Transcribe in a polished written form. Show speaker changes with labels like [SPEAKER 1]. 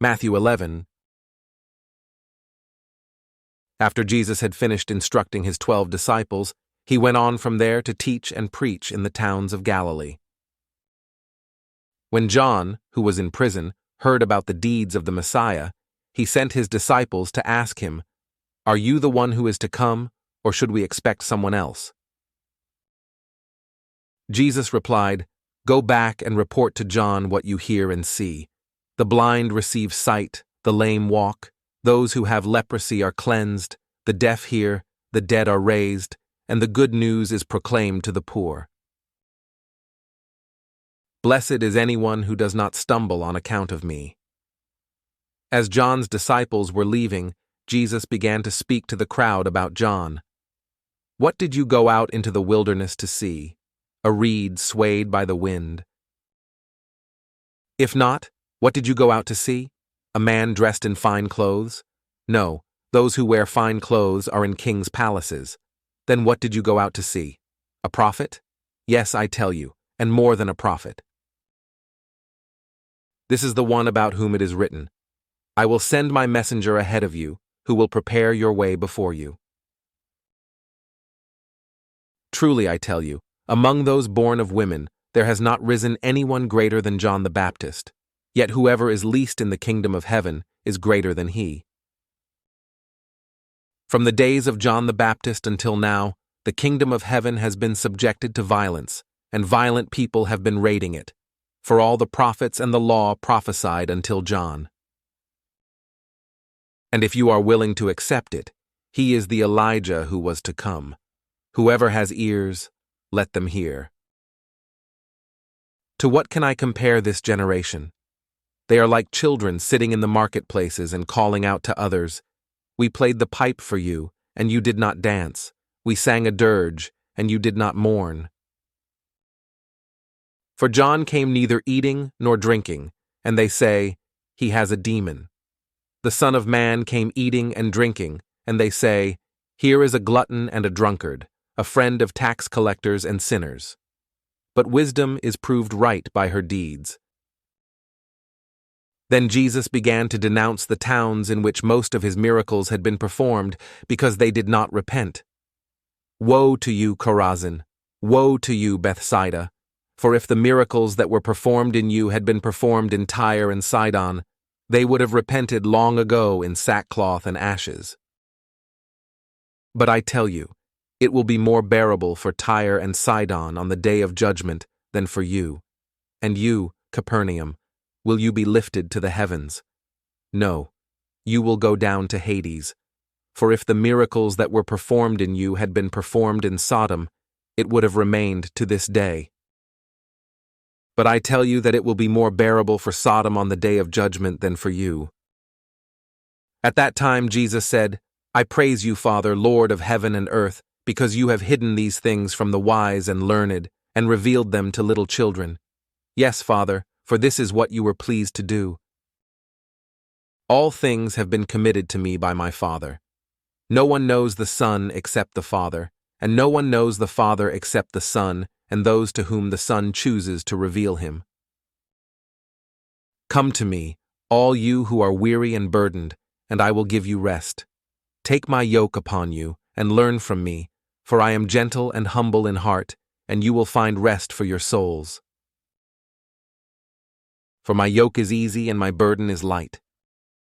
[SPEAKER 1] Matthew 11. After Jesus had finished instructing his 12 disciples, he went on from there to teach and preach in the towns of Galilee. When John, who was in prison, heard about the deeds of the Messiah, he sent his disciples to ask him, "Are you the one who is to come, or should we expect someone else?" Jesus replied, "Go back and report to John what you hear and see. The blind receive sight, the lame walk, those who have leprosy are cleansed, the deaf hear, the dead are raised, and the good news is proclaimed to the poor. Blessed is anyone who does not stumble on account of me." As John's disciples were leaving, Jesus began to speak to the crowd about John. "What did you go out into the wilderness to see? A reed swayed by the wind? If not, what did you go out to see? A man dressed in fine clothes? No, those who wear fine clothes are in kings' palaces. Then what did you go out to see? A prophet? Yes, I tell you, and more than a prophet. This is the one about whom it is written, 'I will send my messenger ahead of you, who will prepare your way before you.' Truly, I tell you, among those born of women, there has not risen anyone greater than John the Baptist. Yet whoever is least in the kingdom of heaven is greater than he. From the days of John the Baptist until now, the kingdom of heaven has been subjected to violence, and violent people have been raiding it. For all the prophets and the law prophesied until John. And if you are willing to accept it, he is the Elijah who was to come. Whoever has ears, let them hear. To what can I compare this generation? They are like children sitting in the marketplaces and calling out to others, 'We played the pipe for you, and you did not dance. We sang a dirge, and you did not mourn.' For John came neither eating nor drinking, and they say, 'He has a demon.' The Son of Man came eating and drinking, and they say, 'Here is a glutton and a drunkard, a friend of tax collectors and sinners.' But wisdom is proved right by her deeds." Then Jesus began to denounce the towns in which most of his miracles had been performed, because they did not repent. "Woe to you, Chorazin! Woe to you, Bethsaida! For if the miracles that were performed in you had been performed in Tyre and Sidon, they would have repented long ago in sackcloth and ashes. But I tell you, it will be more bearable for Tyre and Sidon on the day of judgment than for you. And you, Capernaum, will you be lifted to the heavens? No, you will go down to Hades. For if the miracles that were performed in you had been performed in Sodom, it would have remained to this day. But I tell you that it will be more bearable for Sodom on the day of judgment than for you." At that time Jesus said, "I praise you, Father, Lord of heaven and earth, because you have hidden these things from the wise and learned, and revealed them to little children. Yes, Father, for this is what you were pleased to do. All things have been committed to me by my Father. No one knows the Son except the Father, and no one knows the Father except the Son, and those to whom the Son chooses to reveal him. Come to me, all you who are weary and burdened, and I will give you rest. Take my yoke upon you, and learn from me, for I am gentle and humble in heart, and you will find rest for your souls. For my yoke is easy and my burden is light."